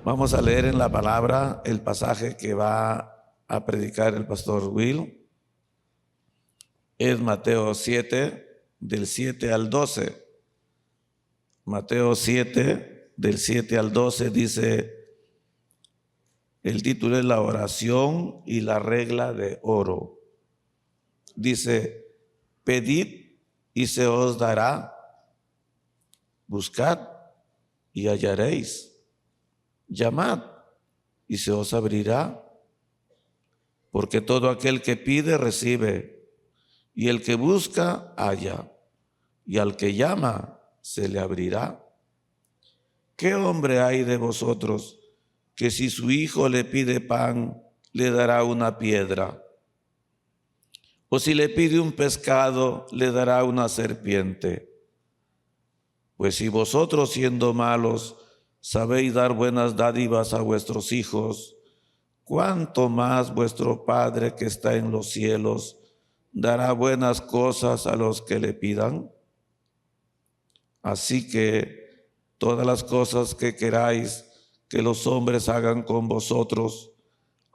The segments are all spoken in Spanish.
Vamos a leer en la palabra el pasaje que va a predicar el pastor Will. Es Mateo 7, del 7 al 12. Mateo 7, del 7 al 12 dice, el título es la oración y la regla de oro. Dice, pedid y se os dará, buscad y hallaréis, llamad y se os abrirá, porque todo aquel que pide recibe, y el que busca halla, y al que llama se le abrirá. ¿Qué hombre hay de vosotros que si su hijo le pide pan, le dará una piedra? O si le pide un pescado, le dará una serpiente. Pues si vosotros, siendo malos, sabéis dar buenas dádivas a vuestros hijos, ¿cuánto más vuestro Padre que está en los cielos dará buenas cosas a los que le pidan? Así que todas las cosas que queráis que los hombres hagan con vosotros,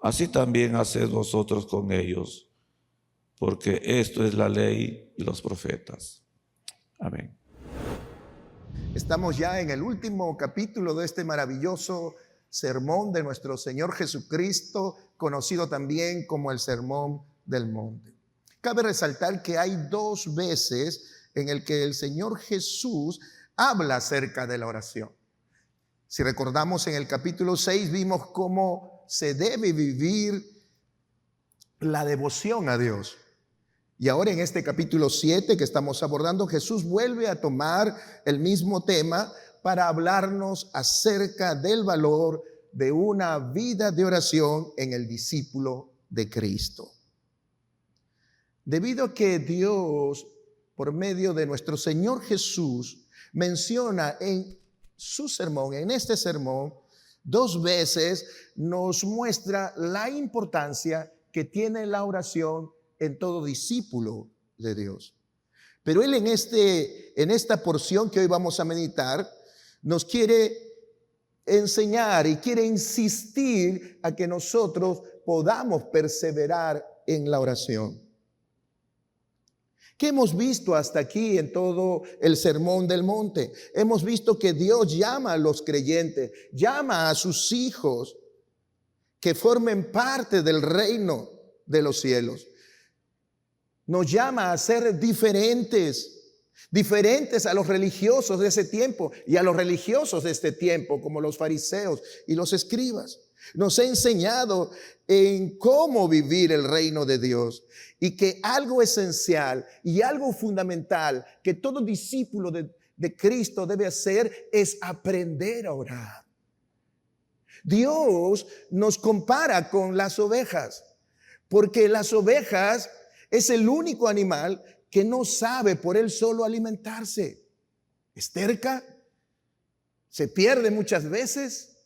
así también haced vosotros con ellos, porque esto es la ley y los profetas. Amén. Estamos ya en el último capítulo de este maravilloso sermón de nuestro Señor Jesucristo, conocido también como el Sermón del Monte. Cabe resaltar que hay dos veces en el que el Señor Jesús habla acerca de la oración. Si recordamos, en el capítulo 6 vimos cómo se debe vivir la devoción a Dios. Y ahora en este capítulo 7 que estamos abordando, Jesús vuelve a tomar el mismo tema para hablarnos acerca del valor de una vida de oración en el discípulo de Cristo. Debido a que Dios, por medio de nuestro Señor Jesús, menciona en su sermón, en este sermón, dos veces nos muestra la importancia que tiene la oración en todo discípulo de Dios. Pero Él en esta porción que hoy vamos a meditar, nos quiere enseñar y quiere insistir a que nosotros podamos perseverar en la oración. ¿Qué hemos visto hasta aquí en todo el Sermón del Monte? Hemos visto que Dios llama a los creyentes, llama a sus hijos que formen parte del reino de los cielos. Nos llama a ser diferentes a los religiosos de ese tiempo y a los religiosos de este tiempo, como los fariseos y los escribas. Nos ha enseñado en cómo vivir el reino de Dios, y que algo esencial y algo fundamental que todo discípulo de Cristo debe hacer es aprender a orar. Dios nos compara con las ovejas, porque las ovejas es el único animal que no sabe por él solo alimentarse. Es terca, se pierde muchas veces.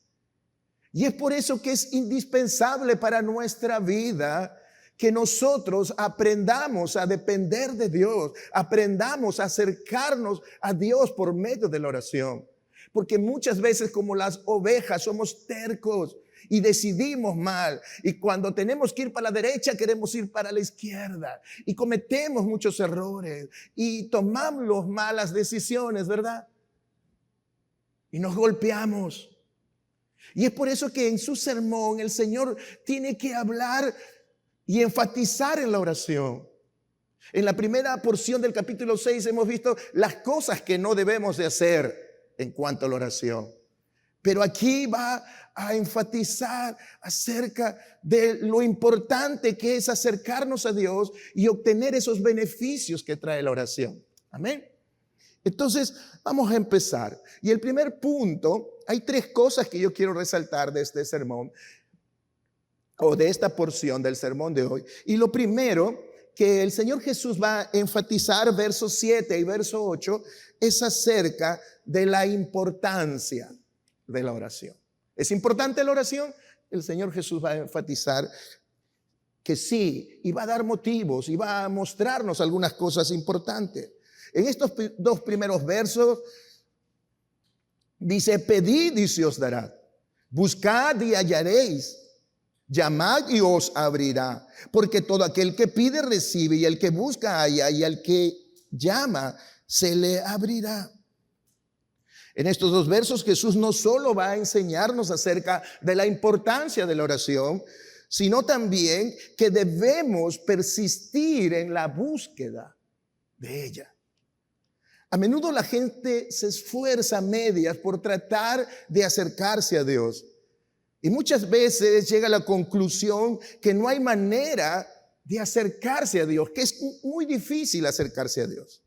Y es por eso que es indispensable para nuestra vida que nosotros aprendamos a depender de Dios, aprendamos a acercarnos a Dios por medio de la oración. Porque muchas veces, como las ovejas, somos tercos y decidimos mal, y cuando tenemos que ir para la derecha queremos ir para la izquierda, y cometemos muchos errores y tomamos malas decisiones, ¿verdad? Y nos golpeamos. Y es por eso que en su sermón el Señor tiene que hablar y enfatizar en la oración. En la primera porción del capítulo 6 hemos visto las cosas que no debemos de hacer en cuanto a la oración. Pero aquí va a enfatizar acerca de lo importante que es acercarnos a Dios y obtener esos beneficios que trae la oración. Amén. Entonces, vamos a empezar. Y el primer punto, hay tres cosas que yo quiero resaltar de este sermón, o de esta porción del sermón de hoy. Y lo primero que el Señor Jesús va a enfatizar, versos 7 y verso 8, es acerca de la importancia de la oración. ¿Es importante la oración? El Señor Jesús va a enfatizar que sí, y va a dar motivos, y va a mostrarnos algunas cosas importantes. En estos dos primeros versos dice: pedid y se os dará. Buscad y hallaréis. Llamad y os abrirá. Porque todo aquel que pide recibe, y el que busca halla, y al que llama se le abrirá. En estos dos versos Jesús no solo va a enseñarnos acerca de la importancia de la oración, sino también que debemos persistir en la búsqueda de ella. A menudo la gente se esfuerza a medias por tratar de acercarse a Dios. Y muchas veces llega a la conclusión que no hay manera de acercarse a Dios, que es muy difícil acercarse a Dios.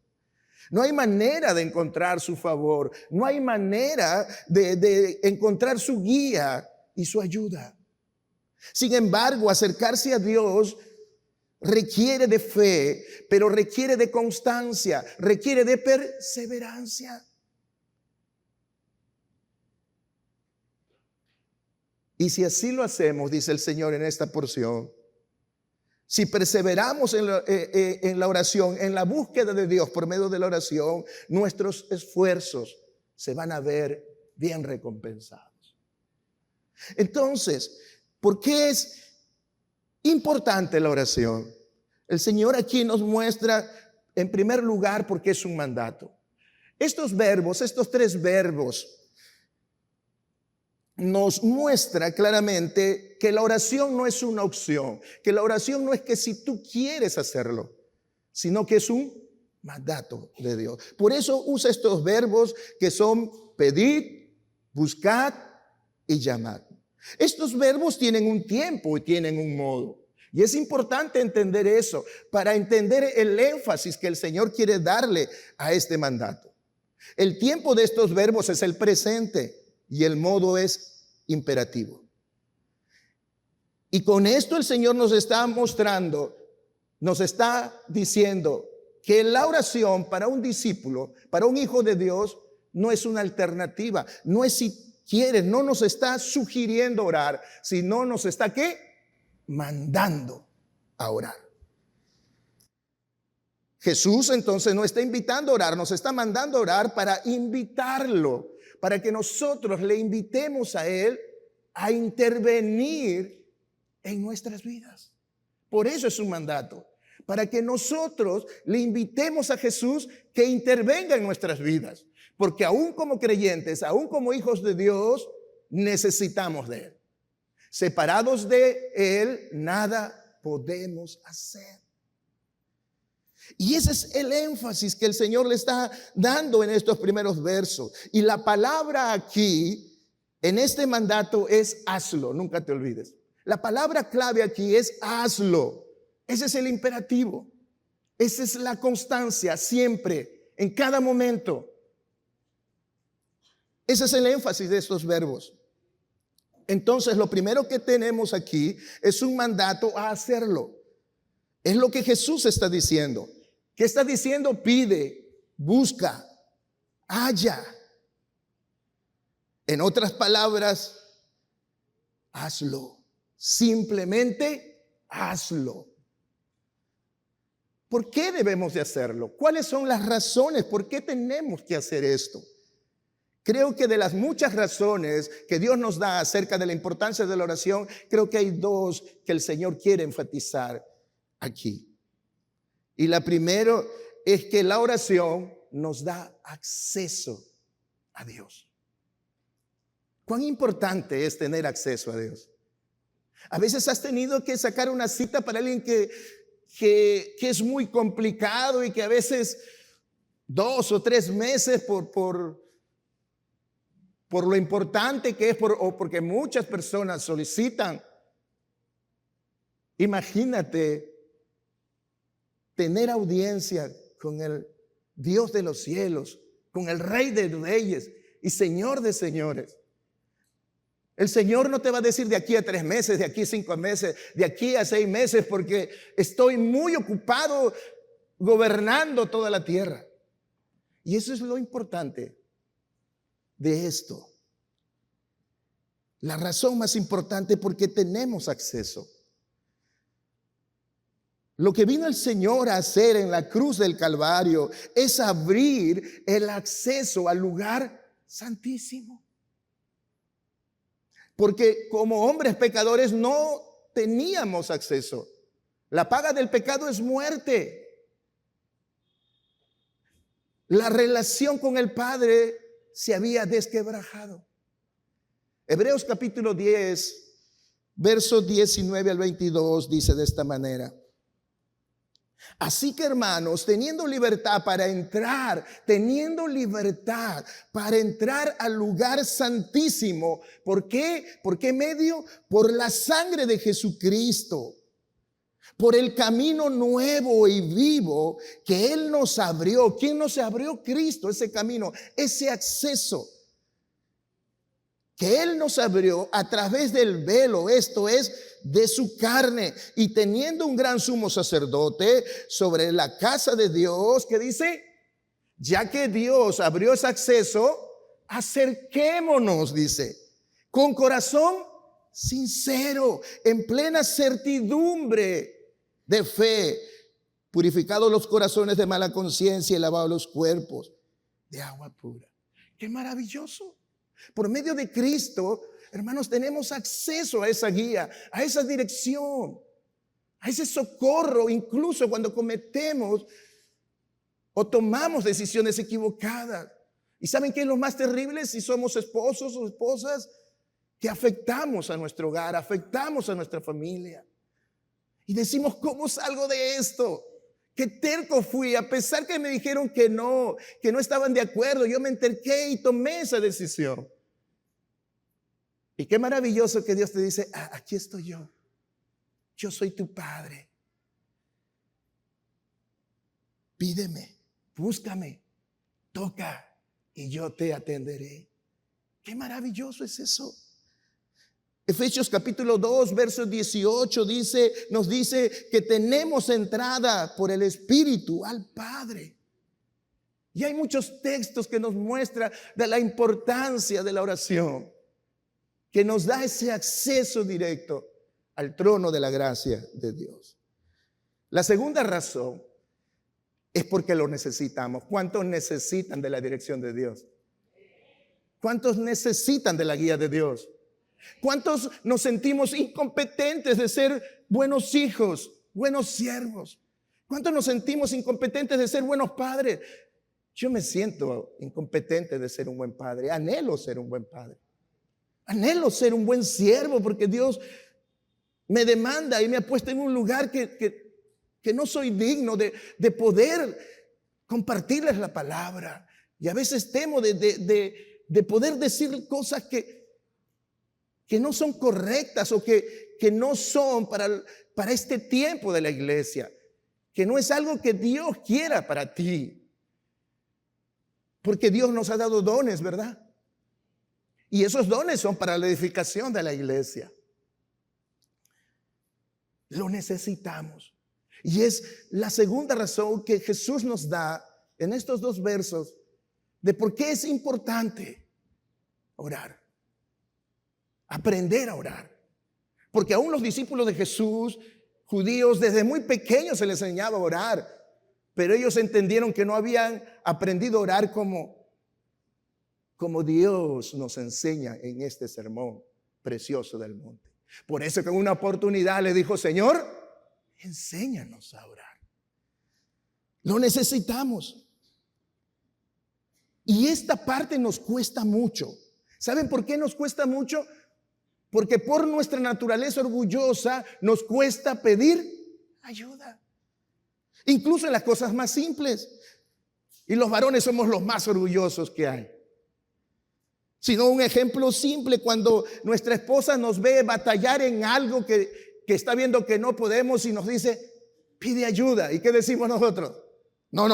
No hay manera de encontrar su favor, no hay manera de encontrar su guía y su ayuda. Sin embargo, acercarse a Dios requiere de fe, pero requiere de constancia, requiere de perseverancia. Y si así lo hacemos, dice el Señor en esta porción, si perseveramos en la oración, en la búsqueda de Dios por medio de la oración, nuestros esfuerzos se van a ver bien recompensados. Entonces, ¿por qué es importante la oración? El Señor aquí nos muestra, en primer lugar, porque es un mandato. Estos verbos, estos tres verbos, nos muestra claramente que la oración no es una opción, que la oración no es que si tú quieres hacerlo, sino que es un mandato de Dios. Por eso usa estos verbos que son pedid, buscad y llamad. Estos verbos tienen un tiempo y tienen un modo. Y es importante entender eso para entender el énfasis que el Señor quiere darle a este mandato. El tiempo de estos verbos es el presente y el modo es imperativo. Y con esto el Señor nos está mostrando, nos está diciendo que la oración para un discípulo, para un hijo de Dios, no es una alternativa, no es si quieres, no nos está sugiriendo orar, sino nos está ¿qué? Mandando a orar. Jesús entonces no está invitando a orar, nos está mandando a orar para invitarlo, para que nosotros le invitemos a Él a intervenir en nuestras vidas. Por eso es un mandato, para que nosotros le invitemos a Jesús que intervenga en nuestras vidas, porque aún como creyentes, aún como hijos de Dios, necesitamos de Él. Separados de Él, nada podemos hacer. Y ese es el énfasis que el Señor le está dando en estos primeros versos. Y la palabra aquí, en este mandato, es hazlo, nunca te olvides. La palabra clave aquí es hazlo. Ese es el imperativo. Esa es la constancia, siempre, en cada momento. Ese es el énfasis de estos verbos. Entonces, lo primero que tenemos aquí es un mandato a hacerlo. Es lo que Jesús está diciendo. ¿Qué está diciendo? Pide, busca, halla. En otras palabras, hazlo. Simplemente hazlo. ¿Por qué debemos de hacerlo? ¿Cuáles son las razones? ¿Por qué tenemos que hacer esto? Creo que de las muchas razones que Dios nos da acerca de la importancia de la oración, creo que hay dos que el Señor quiere enfatizar aquí. Y la primera es que la oración nos da acceso a Dios. ¿Cuán importante es tener acceso a Dios? A veces has tenido que sacar una cita para alguien que es muy complicado y que a veces 2 o 3 meses por lo importante que es o porque muchas personas solicitan. Imagínate tener audiencia con el Dios de los cielos, con el Rey de Reyes y Señor de señores. El Señor no te va a decir de aquí a 3 meses, de aquí a 5 meses, de aquí a 6 meses, porque estoy muy ocupado gobernando toda la tierra. Y eso es lo importante de esto. La razón más importante porque tenemos acceso. Lo que vino el Señor a hacer en la cruz del Calvario es abrir el acceso al lugar santísimo. porque como hombres pecadores no teníamos acceso. La paga del pecado es muerte. La relación con el Padre se había desquebrajado. Hebreos capítulo 10, versos 19 al 22 dice de esta manera: así que, hermanos, teniendo libertad para entrar al lugar santísimo. ¿Por qué? ¿Por qué medio? Por la sangre de Jesucristo, por el camino nuevo y vivo que Él nos abrió. ¿Quién nos abrió? Cristo. Ese camino, ese acceso que Él nos abrió a través del velo, esto es, de su carne, y teniendo un gran sumo sacerdote sobre la casa de Dios, que dice, ya que Dios abrió ese acceso, acerquémonos, dice, con corazón sincero, en plena certidumbre de fe, purificados los corazones de mala conciencia y lavados los cuerpos de agua pura. ¡Qué maravilloso! Por medio de Cristo, hermanos, tenemos acceso a esa guía, a esa dirección, a ese socorro, incluso cuando cometemos o tomamos decisiones equivocadas. ¿Y saben qué es lo más terrible? Si somos esposos o esposas, que afectamos a nuestro hogar, afectamos a nuestra familia. Y decimos, ¿cómo salgo de esto? Qué terco fui, a pesar que me dijeron que no estaban de acuerdo. Yo me enterqué y tomé esa decisión. Y qué maravilloso que Dios te dice, aquí estoy yo soy tu Padre. Pídeme, búscame, toca y yo te atenderé. Qué maravilloso es eso. Efesios capítulo 2, verso 18 nos dice que tenemos entrada por el Espíritu al Padre. Y hay muchos textos que nos muestran de la importancia de la oración, que nos da ese acceso directo al trono de la gracia de Dios. La segunda razón es porque lo necesitamos. ¿Cuántos necesitan de la dirección de Dios? ¿Cuántos necesitan de la guía de Dios? ¿Cuántos nos sentimos incompetentes de ser buenos hijos, buenos siervos? ¿Cuántos nos sentimos incompetentes de ser buenos padres? Yo me siento incompetente de ser un buen padre. Anhelo ser un buen padre. Anhelo ser un buen siervo porque Dios me demanda y me ha puesto en un lugar que no soy digno de poder compartirles la palabra. Y a veces temo de poder decir cosas que no son correctas o que no son para este tiempo de la iglesia, que no es algo que Dios quiera para ti. Porque Dios nos ha dado dones, ¿verdad? Y esos dones son para la edificación de la iglesia. Lo necesitamos. Y es la segunda razón que Jesús nos da en estos dos versos de por qué es importante orar. Aprender a orar. Porque aún los discípulos de Jesús, judíos, desde muy pequeños se les enseñaba a orar. Pero ellos entendieron que no habían aprendido a orar como Dios nos enseña en este sermón precioso del monte. Por eso que en una oportunidad le dijo, Señor, enséñanos a orar. Lo necesitamos. Y esta parte nos cuesta mucho. ¿Saben por qué nos cuesta mucho? Porque por nuestra naturaleza orgullosa nos cuesta pedir ayuda. Incluso en las cosas más simples. Y los varones somos los más orgullosos que hay. Sino un ejemplo simple, cuando nuestra esposa nos ve batallar en algo que está viendo que no podemos y nos dice, pide ayuda. ¿Y qué decimos nosotros? No.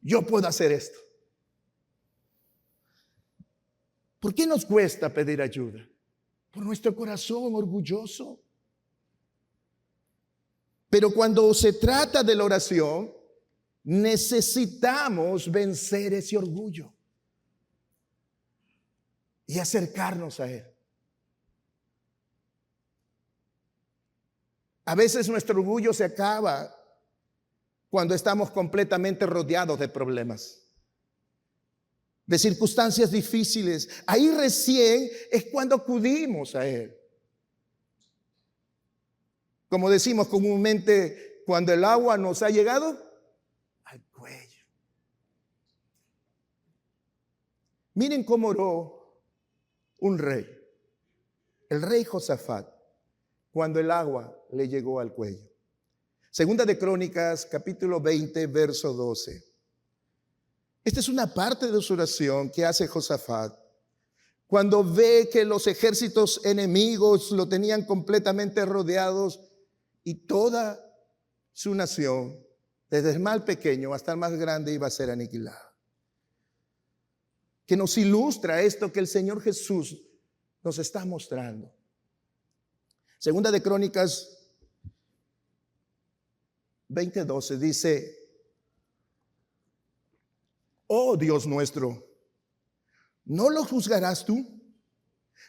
Yo puedo hacer esto. ¿Por qué nos cuesta pedir ayuda? Por nuestro corazón orgulloso. Pero cuando se trata de la oración, necesitamos vencer ese orgullo y acercarnos a Él. A veces nuestro orgullo se acaba cuando estamos completamente rodeados de problemas. de circunstancias difíciles, ahí recién es cuando acudimos a Él. Como decimos comúnmente, cuando el agua nos ha llegado al cuello. Miren cómo oró un rey, el rey Josafat, cuando el agua le llegó al cuello. Segunda de Crónicas, capítulo 20, verso 12. Esta es una parte de su oración que hace Josafat cuando ve que los ejércitos enemigos lo tenían completamente rodeados y toda su nación, desde el más pequeño hasta el más grande, iba a ser aniquilada. Que nos ilustra esto que el Señor Jesús nos está mostrando. Segunda de Crónicas 20:12 dice: oh Dios nuestro, ¿no lo juzgarás tú?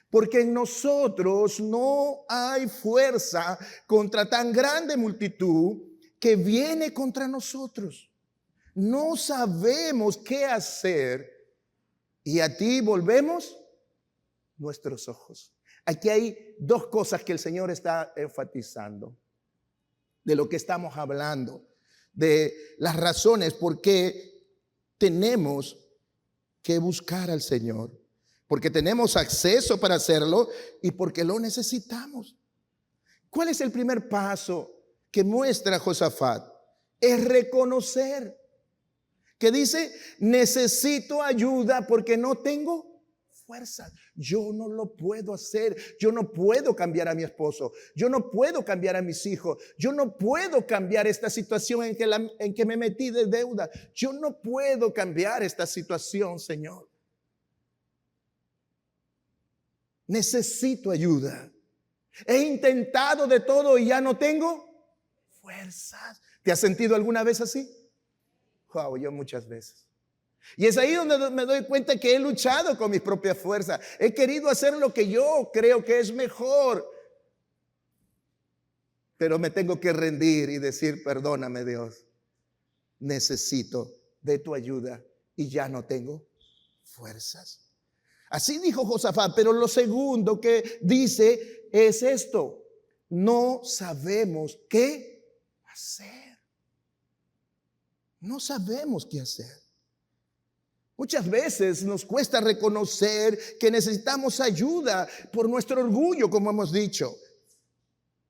Porque en nosotros no hay fuerza contra tan grande multitud que viene contra nosotros. No sabemos qué hacer y a ti volvemos nuestros ojos. Aquí hay dos cosas que el Señor está enfatizando de lo que estamos hablando, de las razones por qué tenemos que buscar al Señor, porque tenemos acceso para hacerlo y porque lo necesitamos. ¿Cuál es el primer paso que muestra Josafat? Es reconocer que dice: necesito ayuda porque no tengo fuerza. Yo no lo puedo hacer. Yo no puedo cambiar a mi esposo. Yo no puedo cambiar a mis hijos. Yo no puedo cambiar esta situación en que me metí de deuda. Yo no puedo cambiar esta situación, Señor. Necesito ayuda. He intentado de todo y ya no tengo fuerzas. ¿Te has sentido alguna vez así? Wow, yo muchas veces. Y es ahí donde me doy cuenta que he luchado con mis propias fuerzas. He querido hacer lo que yo creo que es mejor. Pero me tengo que rendir y decir: perdóname, Dios. Necesito de tu ayuda y ya no tengo fuerzas. Así dijo Josafat, pero lo segundo que dice es esto: no sabemos qué hacer. No sabemos qué hacer. Muchas veces nos cuesta reconocer que necesitamos ayuda por nuestro orgullo, como hemos dicho.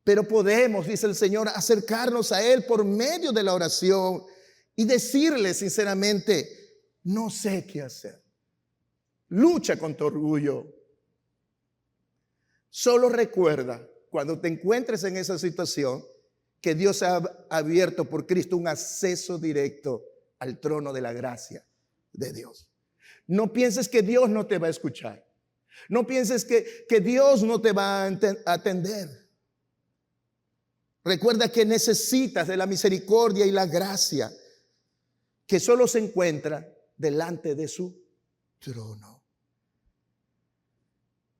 Pero podemos, dice el Señor, acercarnos a Él por medio de la oración y decirle sinceramente: no sé qué hacer. Lucha con tu orgullo. Solo recuerda, cuando te encuentres en esa situación, que Dios ha abierto por Cristo un acceso directo al trono de la gracia de Dios. No pienses que Dios no te va a escuchar. No pienses que Dios no te va a atender. Recuerda que necesitas de la misericordia y la gracia que solo se encuentra delante de su trono.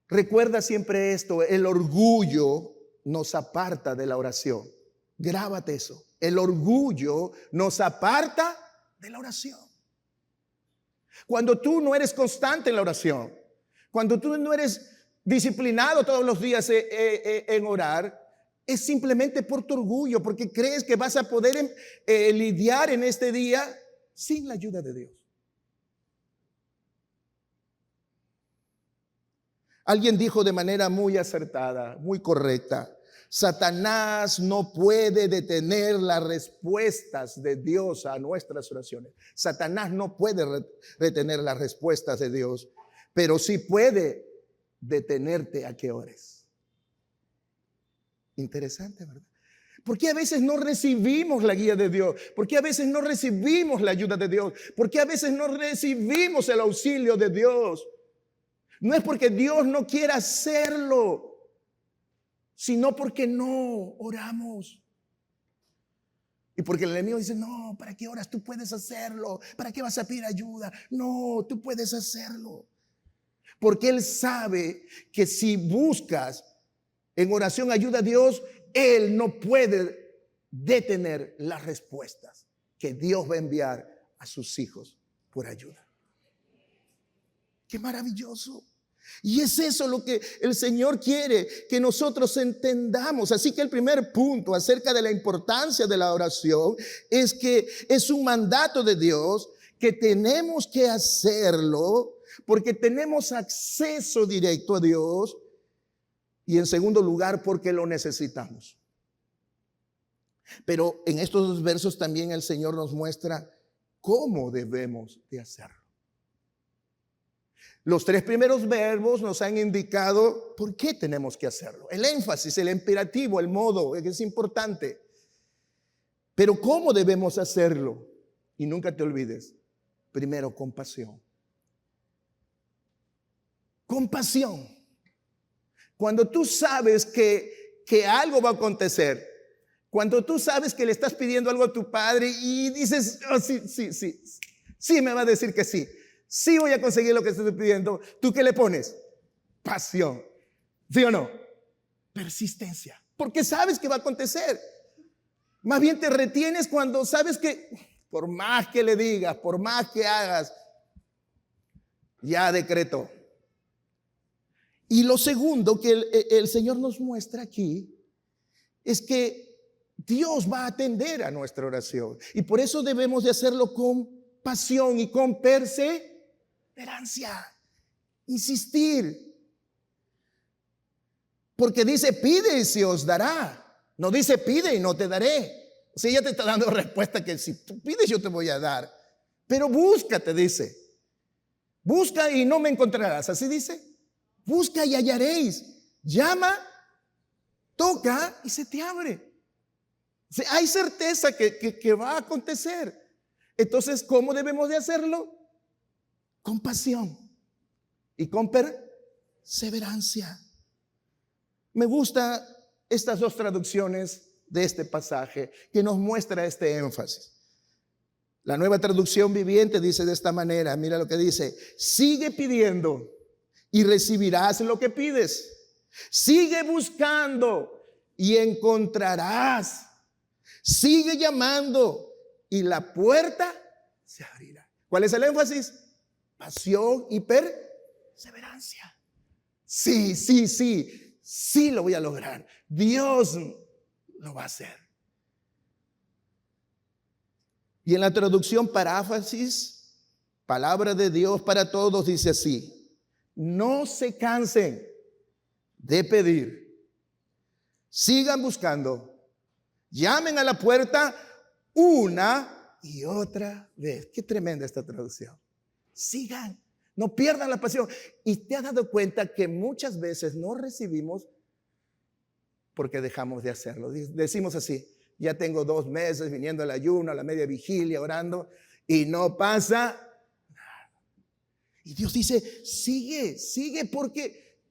Recuerda siempre esto: el orgullo nos aparta de la oración. Grábate eso. El orgullo nos aparta de la oración. Cuando tú no eres constante en la oración, cuando tú no eres disciplinado todos los días en orar, es simplemente por tu orgullo, porque crees que vas a poder lidiar en este día sin la ayuda de Dios. Alguien dijo de manera muy acertada, muy correcta: Satanás no puede detener las respuestas de Dios a nuestras oraciones. Satanás no puede retener las respuestas de Dios, pero sí puede detenerte a que ores. Interesante, ¿verdad? ¿Por qué a veces no recibimos la guía de Dios? ¿Por qué a veces no recibimos la ayuda de Dios? ¿Por qué a veces no recibimos el auxilio de Dios? No es porque Dios no quiera hacerlo, sino porque no oramos. Y porque el enemigo dice: no, ¿para qué oras? Tú puedes hacerlo. ¿Para qué vas a pedir ayuda? No, tú puedes hacerlo. Porque Él sabe que si buscas en oración ayuda a Dios, Él no puede detener las respuestas que Dios va a enviar a sus hijos por ayuda. ¡Qué maravilloso! Y es eso lo que el Señor quiere que nosotros entendamos. Así que el primer punto acerca de la importancia de la oración es que es un mandato de Dios, que tenemos que hacerlo porque tenemos acceso directo a Dios, y en segundo lugar porque lo necesitamos. Pero en estos dos versos también el Señor nos muestra cómo debemos de hacerlo. Los tres primeros verbos nos han indicado por qué tenemos que hacerlo. El énfasis, el imperativo, el modo, es importante. Pero ¿cómo debemos hacerlo? Y nunca te olvides, primero, compasión. Compasión. Cuando tú sabes que algo va a acontecer, cuando tú sabes que le estás pidiendo algo a tu padre y dices, oh, sí, me va a decir que sí. Sí voy a conseguir lo que estoy pidiendo. ¿Tú qué le pones? Pasión. ¿Sí o no? Persistencia. Porque sabes que va a acontecer. Más bien te retienes cuando sabes que por más que le digas, por más que hagas, ya decretó. Y lo segundo que el Señor nos muestra aquí es que Dios va a atender a nuestra oración. Y por eso debemos de hacerlo con pasión y con perseverancia. Insistir. Porque dice, pide y se os dará. No dice, pide y no te daré. O sea, ella te está dando respuesta que si tú pides yo te voy a dar. Pero busca, te dice. Busca y no me encontrarás. Así dice. Busca y hallaréis. Llama, toca y se te abre. O sea, hay certeza que va a acontecer. Entonces, ¿cómo debemos de hacerlo? Con pasión y con perseverancia. Me gustan estas dos traducciones de este pasaje que nos muestra este énfasis. La Nueva Traducción Viviente dice de esta manera, mira lo que dice: sigue pidiendo y recibirás lo que pides. Sigue buscando y encontrarás. Sigue llamando y la puerta se abrirá. ¿Cuál es el énfasis? Pasión y perseverancia. Sí lo voy a lograr. Dios lo va a hacer. Y en la traducción paráfrasis, palabra de Dios para todos, dice así: no se cansen de pedir, sigan buscando, llamen a la puerta una y otra vez. Qué tremenda esta traducción. Sigan, no pierdan la pasión. Y te has dado cuenta que muchas veces no recibimos porque dejamos de hacerlo. Decimos así: ya tengo 2 meses viniendo al ayuno, a la media vigilia, orando, y no pasa nada. Y Dios dice, sigue, porque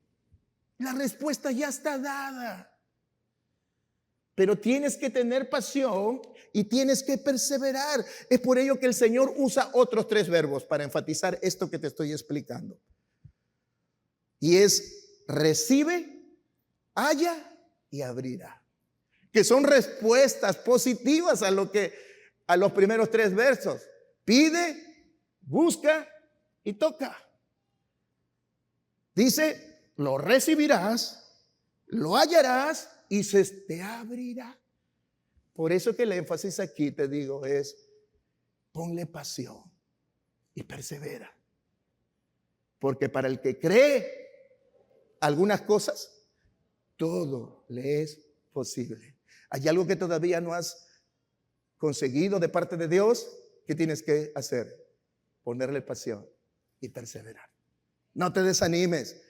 la respuesta ya está dada. Pero tienes que tener pasión y tienes que perseverar. Es por ello que el Señor usa otros 3 verbos para enfatizar esto que te estoy explicando. Y es recibe, halla y abrirá. Que son respuestas positivas a los primeros 3 versos. Pide, busca y toca. Dice, lo recibirás, lo hallarás y se te abrirá. Por eso que el énfasis aquí, te digo, es ponle pasión y persevera. Porque para el que cree algunas cosas, todo le es posible. ¿Hay algo que todavía no has conseguido de parte de Dios? ¿Qué tienes que hacer? Ponerle pasión y perseverar. No te desanimes.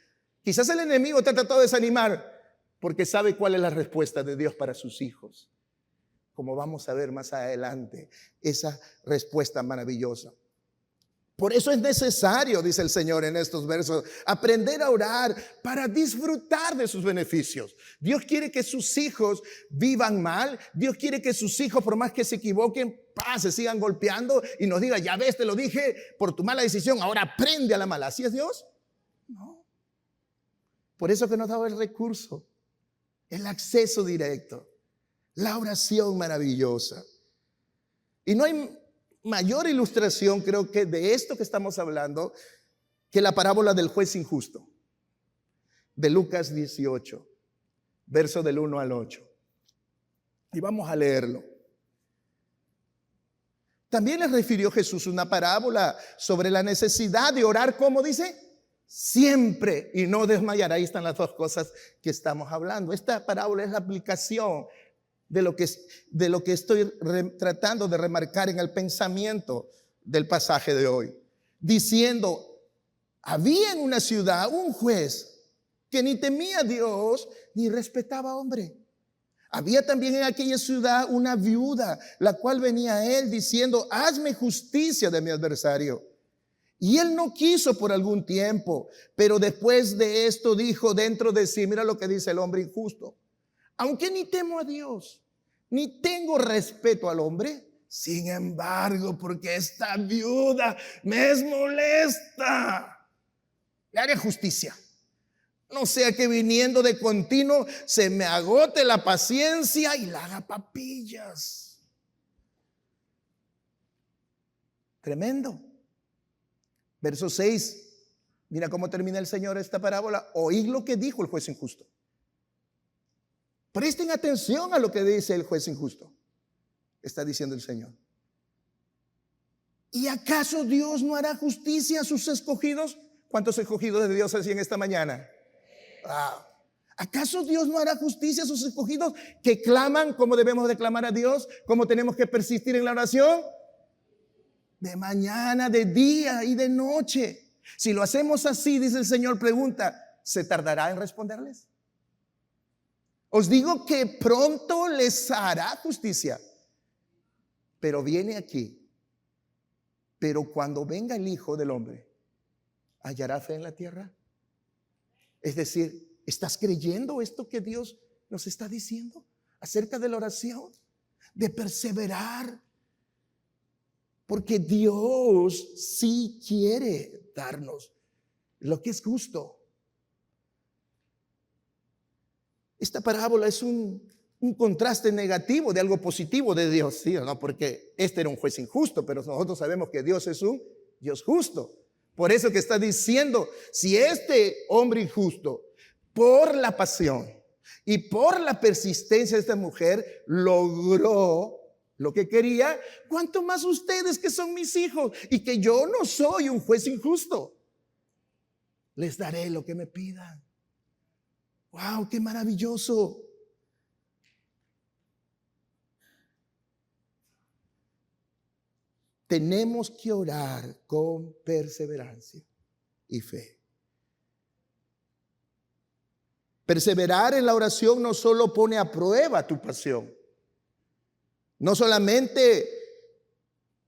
Quizás el enemigo te ha tratado de desanimar porque sabe cuál es la respuesta de Dios para sus hijos. Como vamos a ver más adelante, esa respuesta maravillosa. Por eso es necesario, dice el Señor en estos versos, aprender a orar para disfrutar de sus beneficios. Dios quiere que sus hijos vivan mal. Dios quiere que sus hijos, por más que se equivoquen, se sigan golpeando y nos diga, ya ves, te lo dije por tu mala decisión, ahora aprende a la mala. ¿Así es Dios? No. Por eso que nos da el recurso, el acceso directo, la oración maravillosa. Y no hay mayor ilustración, creo que de esto que estamos hablando, que la parábola del juez injusto, de Lucas 18, verso del 1 al 8. Y vamos a leerlo. También les refirió Jesús una parábola sobre la necesidad de orar, ¿cómo dice? Siempre, y no desmayar. Ahí están las dos cosas que estamos hablando. Esta parábola es la aplicación de lo que estoy tratando de remarcar en el pensamiento del pasaje de hoy. Diciendo, había en una ciudad un juez que ni temía a Dios ni respetaba a hombre. Había también en aquella ciudad una viuda, la cual venía a él diciendo, hazme justicia de mi adversario. Y él no quiso por algún tiempo, pero después de esto dijo dentro de sí, mira lo que dice el hombre injusto, aunque ni temo a Dios, ni tengo respeto al hombre, sin embargo, porque esta viuda me es molesta, le haré justicia. No sea que viniendo de continuo se me agote la paciencia y la haga papillas. Tremendo. Verso 6. Mira cómo termina el Señor esta parábola. Oíd lo que dijo el juez injusto. Presten atención a lo que dice el juez injusto. Está diciendo el Señor. ¿Y acaso Dios no hará justicia a sus escogidos? ¿Cuántos escogidos de Dios hay en esta mañana? ¿Acaso Dios no hará justicia a sus escogidos que claman? ¿Cómo debemos de clamar a Dios? ¿Cómo tenemos que persistir en la oración? De mañana, de día y de noche. Si lo hacemos así, dice el Señor, pregunta, ¿se tardará en responderles? Os digo que pronto les hará justicia. Pero viene aquí. Pero cuando venga el Hijo del Hombre, ¿hallará fe en la tierra? Es decir, ¿estás creyendo esto que Dios nos está diciendo acerca de la oración? De perseverar. Porque Dios sí quiere darnos lo que es justo. Esta parábola es un contraste negativo de algo positivo de Dios, ¿sí o no? Porque este era un juez injusto, pero nosotros sabemos que Dios es un Dios justo. Por eso que está diciendo, si este hombre injusto, por la pasión y por la persistencia de esta mujer, logró lo que quería, ¿cuánto más ustedes que son mis hijos y que yo no soy un juez injusto? Les daré lo que me pidan. ¡Wow! ¡Qué maravilloso! Tenemos que orar con perseverancia y fe. Perseverar en la oración no solo pone a prueba tu pasión, no solamente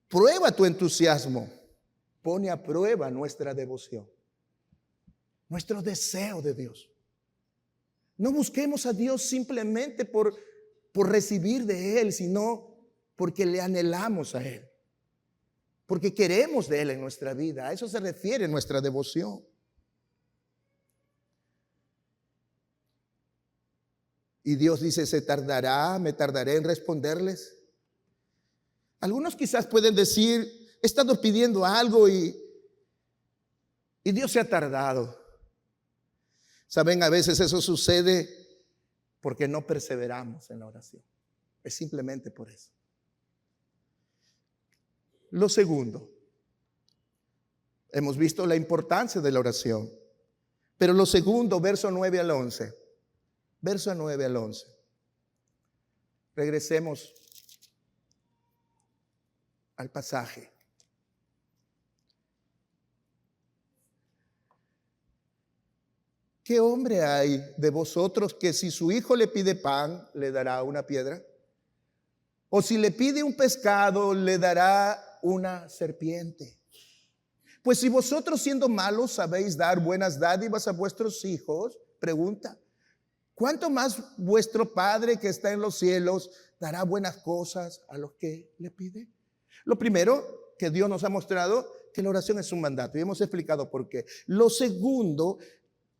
prueba tu entusiasmo, pone a prueba nuestra devoción, nuestro deseo de Dios. No busquemos a Dios simplemente por recibir de Él, sino porque le anhelamos a Él. Porque queremos de Él en nuestra vida. A eso se refiere nuestra devoción. Y Dios dice, me tardaré en responderles. Algunos quizás pueden decir, he estado pidiendo algo y Dios se ha tardado. Saben, a veces eso sucede porque no perseveramos en la oración. Es simplemente por eso. Lo segundo, hemos visto la importancia de la oración, pero lo segundo, verso 9 al 11. Verso 9 al 11. Regresemos al pasaje. ¿Qué hombre hay de vosotros que si su hijo le pide pan, le dará una piedra? O si le pide un pescado, le dará una serpiente. Pues si vosotros siendo malos sabéis dar buenas dádivas a vuestros hijos, pregunta, ¿cuánto más vuestro Padre que está en los cielos dará buenas cosas a los que le piden? Lo primero que Dios nos ha mostrado, que la oración es un mandato, y hemos explicado por qué. Lo segundo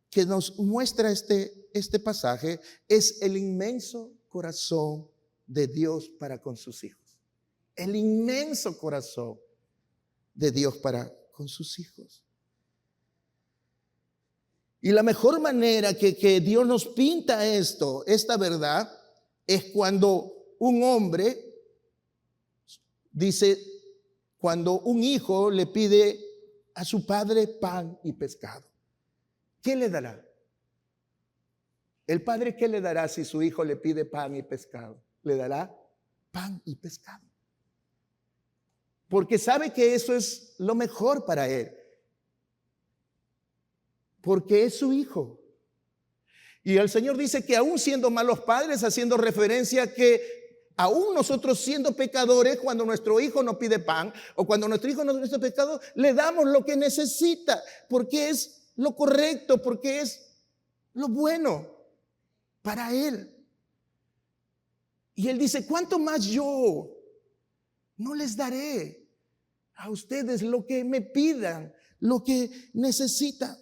que nos muestra este pasaje es el inmenso corazón de Dios para con sus hijos. El inmenso corazón de Dios para con sus hijos. Y la mejor manera que Dios nos pinta esta verdad, es cuando un hombre dice, cuando un hijo le pide a su padre pan y pescado. ¿Qué le dará? ¿El padre qué le dará si su hijo le pide pan y pescado? Le dará pan y pescado. Porque sabe que eso es lo mejor para él. Porque es su hijo. Y el Señor dice que aún siendo malos padres, haciendo referencia que aún nosotros siendo pecadores, cuando nuestro hijo nos pide pan o cuando nuestro hijo nos pide pecado, le damos lo que necesita, porque es lo correcto, porque es lo bueno para él. Y él dice, ¿cuánto más yo no les daré a ustedes lo que me pidan, lo que necesitan?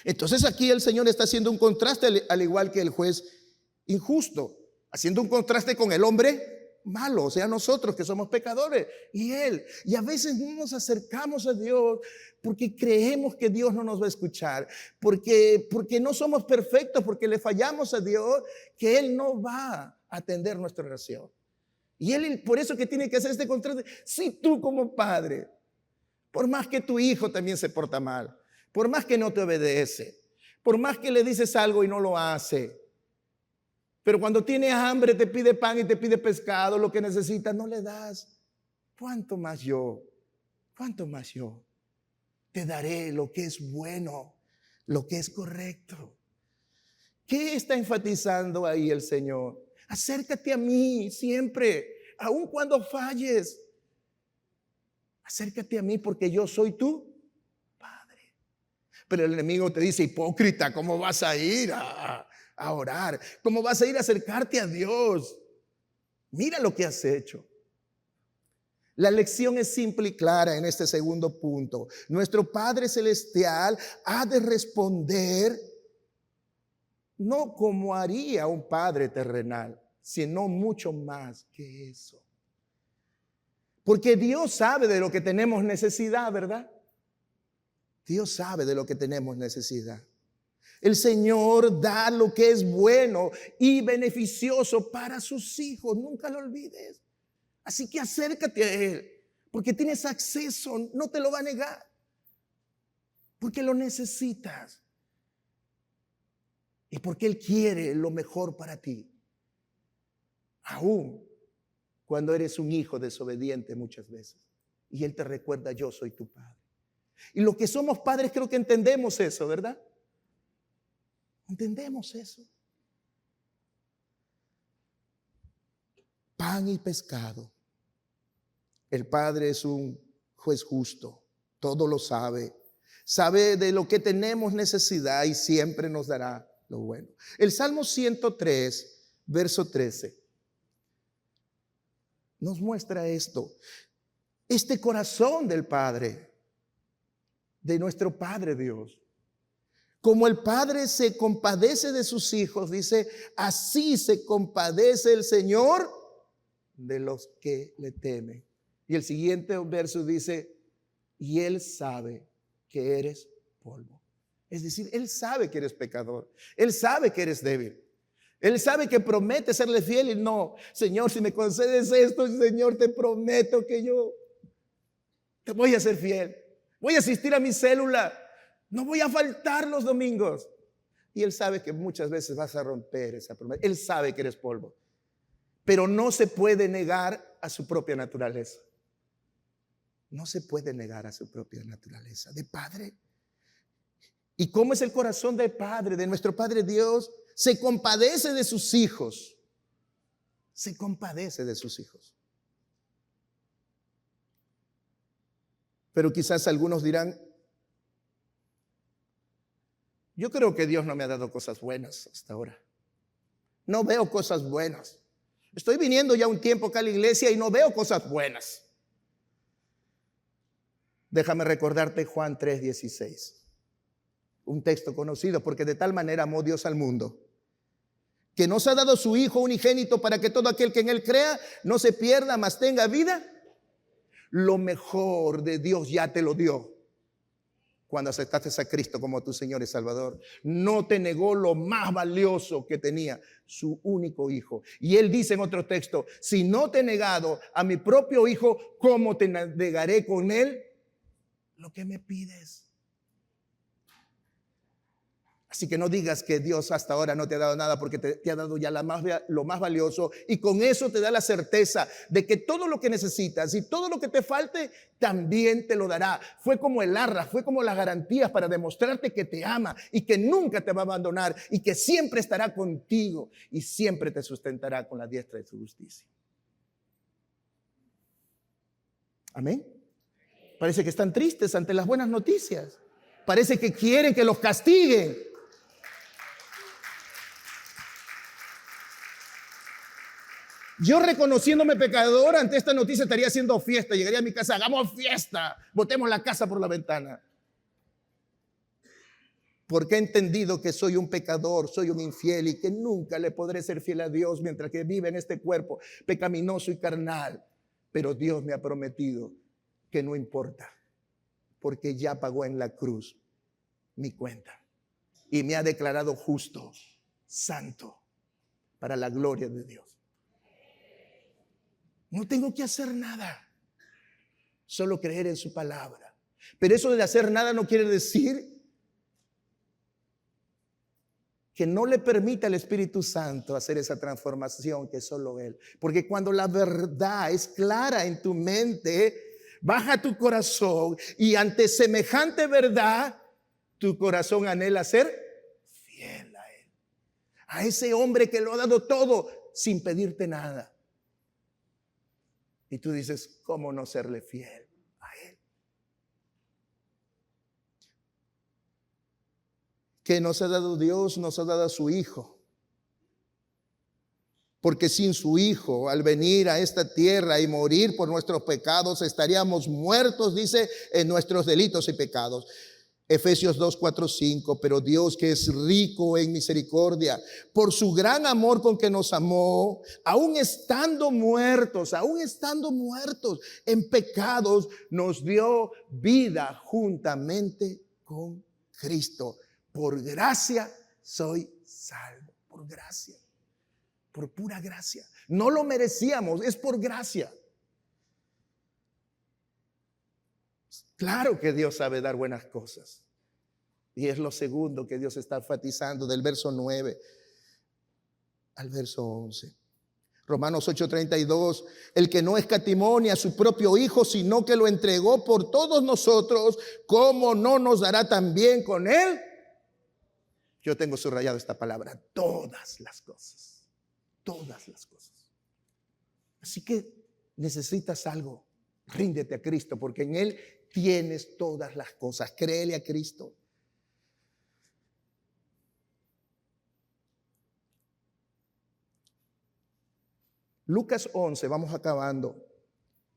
Entonces aquí el Señor está haciendo un contraste, al igual que el juez injusto, haciendo un contraste con el hombre malo, o sea, nosotros que somos pecadores y él. Y a veces no nos acercamos a Dios porque creemos que Dios no nos va a escuchar, porque no somos perfectos, porque le fallamos a Dios, que Él no va a atender nuestra oración. Y Él, por eso que tiene que hacer este contraste. Si tú como padre, por más que tu hijo también se porta mal, por más que no te obedece, por más que le dices algo y no lo hace, pero cuando tiene hambre te pide pan y te pide pescado, lo que necesita no le das, ¿cuánto más yo te daré lo que es bueno, lo que es correcto? ¿Qué está enfatizando ahí el Señor? Acércate a mí siempre, aun cuando falles. Acércate a mí porque yo soy tu Padre. Pero el enemigo te dice, hipócrita, ¿cómo vas a ir a orar? ¿Cómo vas a ir a acercarte a Dios? Mira lo que has hecho. La lección es simple y clara en este segundo punto. Nuestro Padre Celestial ha de responder no como haría un padre terrenal, sino mucho más que eso. Porque Dios sabe de lo que tenemos necesidad, ¿verdad? Dios sabe de lo que tenemos necesidad. El Señor da lo que es bueno y beneficioso para sus hijos. Nunca lo olvides. Así que acércate a Él, porque tienes acceso, no te lo va a negar, porque lo necesitas y porque Él quiere lo mejor para ti, aún cuando eres un hijo desobediente muchas veces. Y Él te recuerda, yo soy tu Padre. Y los que somos padres creo que entendemos eso, ¿verdad? Entendemos eso. Pan y pescado. El Padre es un juez justo, todo lo sabe. Sabe de lo que tenemos necesidad y siempre nos dará lo bueno. El Salmo 103, verso 13, nos muestra esto. Este corazón del Padre, de nuestro Padre Dios. Como el Padre se compadece de sus hijos, dice, así se compadece el Señor de los que le temen. Y el siguiente verso dice, y Él sabe que eres polvo. Es decir, Él sabe que eres pecador. Él sabe que eres débil. Él sabe que promete serle fiel y no, Señor, si me concedes esto, Señor, te prometo que yo te voy a ser fiel. Voy a asistir a mi célula. No voy a faltar los domingos. Y Él sabe que muchas veces vas a romper esa promesa. Él sabe que eres polvo. Pero no se puede negar a su propia naturaleza. No se puede negar a su propia naturaleza de Padre. ¿Y cómo es el corazón del Padre, de nuestro Padre Dios? Se compadece de sus hijos. Se compadece de sus hijos. Pero quizás algunos dirán, yo creo que Dios no me ha dado cosas buenas hasta ahora. No veo cosas buenas. Estoy viniendo ya un tiempo acá a la iglesia y no veo cosas buenas. Déjame recordarte Juan 3:16. Un texto conocido, porque de tal manera amó Dios al mundo, que nos ha dado su Hijo unigénito para que todo aquel que en Él crea no se pierda, mas tenga vida. Lo mejor de Dios ya te lo dio. cuando aceptaste a Cristo como tu Señor y Salvador. No te negó lo más valioso que tenía, su único hijo. Y él dice en otro texto, si no te he negado a mi propio hijo, ¿cómo te negaré con él lo que me pides? Así que no digas que Dios hasta ahora no te ha dado nada, porque te ha dado ya lo más valioso, y con eso te da la certeza de que todo lo que necesitas y todo lo que te falte también te lo dará. Fue como el arra, fue como las garantías para demostrarte que te ama y que nunca te va a abandonar y que siempre estará contigo y siempre te sustentará con la diestra de su justicia. Amén. Parece que están tristes ante las buenas noticias. Parece que quieren que los castiguen. Yo, reconociéndome pecador, ante esta noticia estaría haciendo fiesta. Llegaría a mi casa, hagamos fiesta, botemos la casa por la ventana. Porque he entendido que soy un pecador, soy un infiel y que nunca le podré ser fiel a Dios mientras que vive en este cuerpo pecaminoso y carnal. Pero Dios me ha prometido que no importa, porque ya pagó en la cruz mi cuenta y me ha declarado justo, santo, para la gloria de Dios. No tengo que hacer nada, solo creer en su palabra. Pero eso de hacer nada no quiere decir que no le permita al Espíritu Santo hacer esa transformación que solo Él. Porque cuando la verdad es clara en tu mente, baja tu corazón y ante semejante verdad, tu corazón anhela ser fiel a Él. A ese hombre que lo ha dado todo sin pedirte nada. Y tú dices, ¿cómo no serle fiel a Él? Que nos ha dado Dios, nos ha dado a su Hijo. Porque sin su Hijo, al venir a esta tierra y morir por nuestros pecados, estaríamos muertos, dice, en nuestros delitos y pecados. Efesios 2, 4, 5, pero Dios, que es rico en misericordia, por su gran amor con que nos amó, aún estando muertos en pecados, nos dio vida juntamente con Cristo. Por gracia soy salvo, por gracia, por pura gracia. No lo merecíamos, es por gracia. Claro que Dios sabe dar buenas cosas. Y es lo segundo que Dios está enfatizando del verso 9 al verso 11. Romanos 8:32, el que no escatimó ni a su propio Hijo, sino que lo entregó por todos nosotros, ¿cómo no nos dará también con Él? Yo tengo subrayado esta palabra, todas las cosas, todas las cosas. Así que necesitas algo, ríndete a Cristo, porque en Él tienes todas las cosas. Créele a Cristo. Lucas 11, vamos acabando.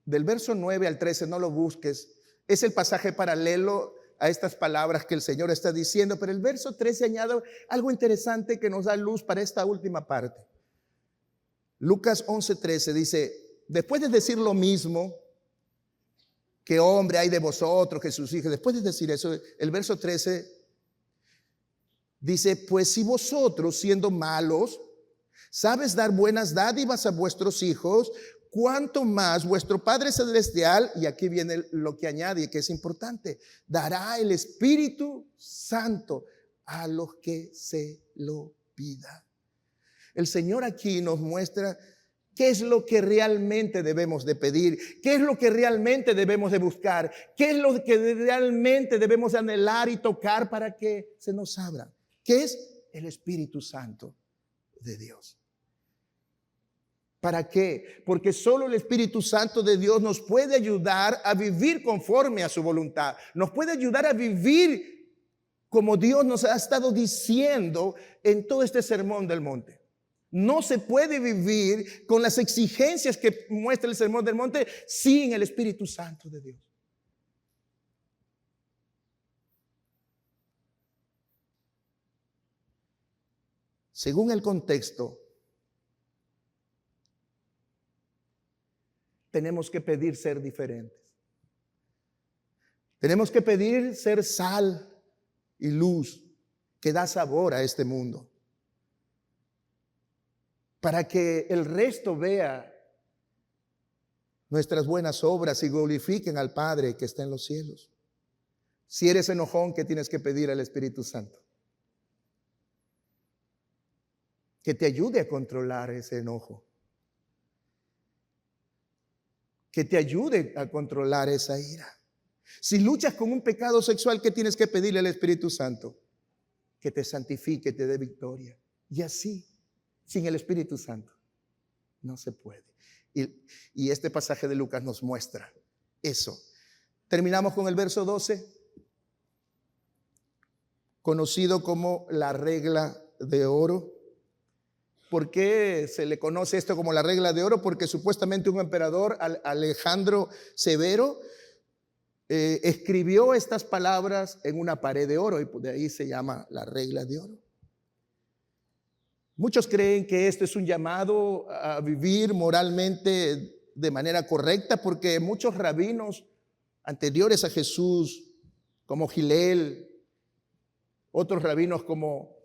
Del verso 9 al 13, no lo busques. Es el pasaje paralelo a estas palabras que el Señor está diciendo, pero el verso 13 añade algo interesante que nos da luz para esta última parte. Lucas 11:13 dice, después de decir lo mismo, ¿qué hombre hay de vosotros que sus hijos? Después de decir eso, el verso 13 dice, pues si vosotros, siendo malos, sabes dar buenas dádivas a vuestros hijos, cuánto más vuestro Padre Celestial, y aquí viene lo que añade, que es importante, dará el Espíritu Santo a los que se lo pidan. El Señor aquí nos muestra qué es lo que realmente debemos de pedir, qué es lo que realmente debemos de buscar, qué es lo que realmente debemos de anhelar y tocar para que se nos abra, que es el Espíritu Santo de Dios. ¿Para qué? Porque solo el Espíritu Santo de Dios nos puede ayudar a vivir conforme a su voluntad. Nos puede ayudar a vivir como Dios nos ha estado diciendo en todo este sermón del monte. No se puede vivir con las exigencias que muestra el sermón del monte sin el Espíritu Santo de Dios. Según el contexto, tenemos que pedir ser diferentes. Tenemos que pedir ser sal y luz que da sabor a este mundo, para que el resto vea nuestras buenas obras y glorifiquen al Padre que está en los cielos. Si eres enojón, ¿qué tienes que pedir al Espíritu Santo? Que te ayude a controlar ese enojo, que te ayude a controlar esa ira. Si luchas con un pecado sexual, ¿qué tienes que pedirle al Espíritu Santo? Que te santifique, te dé victoria. Y así, sin el Espíritu Santo, no se puede. Y este pasaje de Lucas nos muestra eso. Terminamos con el verso 12, conocido como la regla de oro. ¿Por qué se le conoce esto como la regla de oro? Porque supuestamente un emperador, Alejandro Severo, escribió estas palabras en una pared de oro, y de ahí se llama la regla de oro. Muchos creen que esto es un llamado a vivir moralmente de manera correcta, porque muchos rabinos anteriores a Jesús, como Gilel, otros rabinos como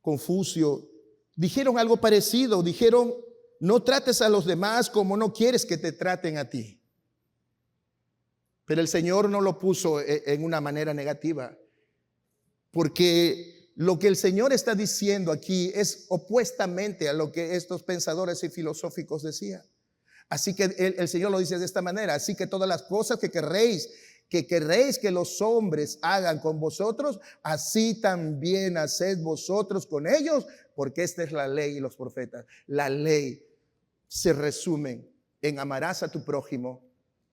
Confucio, dijeron algo parecido. Dijeron: no trates a los demás como no quieres que te traten a ti. Pero el Señor no lo puso en una manera negativa, porque lo que el Señor está diciendo aquí es opuestamente a lo que estos pensadores y filosóficos decían. Así que el Señor lo dice de esta manera: así que todas las cosas que querréis que los hombres hagan con vosotros, así también haced vosotros con ellos, porque esta es la ley y los profetas. La ley se resume en: amarás a tu prójimo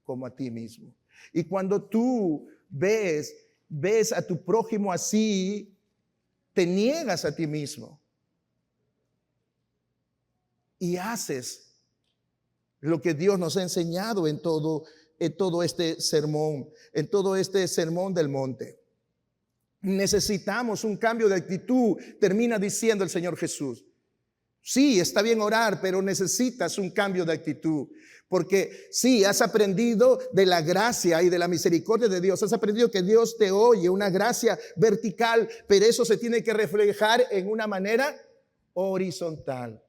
como a ti mismo. Y cuando tú ves a tu prójimo así, te niegas a ti mismo y haces lo que Dios nos ha enseñado en todo este sermón, en todo este sermón del monte. Necesitamos un cambio de actitud, termina diciendo el Señor Jesús. Sí, está bien orar, pero necesitas un cambio de actitud. Porque sí, has aprendido de la gracia y de la misericordia de Dios. Has aprendido que Dios te oye, una gracia vertical, pero eso se tiene que reflejar en una manera horizontal,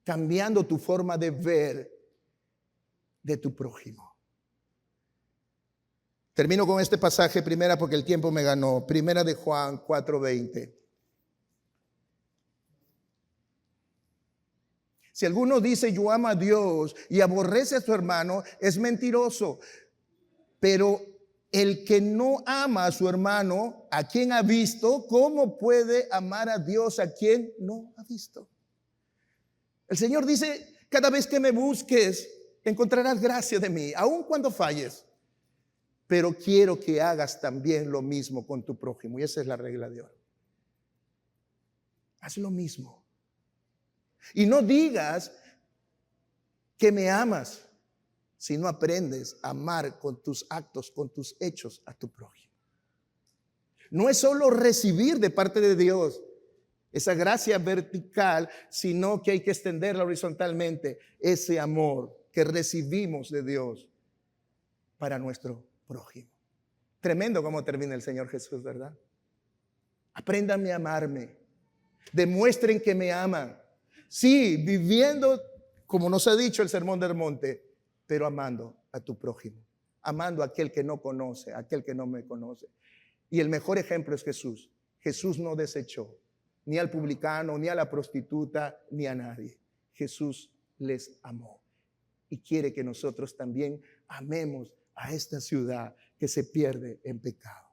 cambiando tu forma de ver de tu prójimo. Termino con este pasaje primera porque el tiempo me ganó. Primera de Juan 4:20. Si alguno dice yo amo a Dios y aborrece a su hermano, es mentiroso. Pero el que no ama a su hermano, a quien ha visto, ¿cómo puede amar a Dios a quien no ha visto? El Señor dice: cada vez que me busques, encontrarás gracia de mí, aun cuando falles. Pero quiero que hagas también lo mismo con tu prójimo. Y esa es la regla de oro. Haz lo mismo. Y no digas que me amas si no aprendes a amar con tus actos, con tus hechos a tu prójimo. No es solo recibir de parte de Dios esa gracia vertical, sino que hay que extenderla horizontalmente, ese amor que recibimos de Dios para nuestro prójimo. Tremendo como termina el Señor Jesús, ¿verdad? Aprendan a amarme. Demuestren que me aman. Sí, viviendo como nos ha dicho el Sermón del Monte, pero amando a tu prójimo, amando a aquel que no conoce, a aquel que no me conoce. Y el mejor ejemplo es Jesús. Jesús no desechó ni al publicano, ni a la prostituta, ni a nadie. Jesús les amó y quiere que nosotros también amemos a esta ciudad que se pierde en pecado.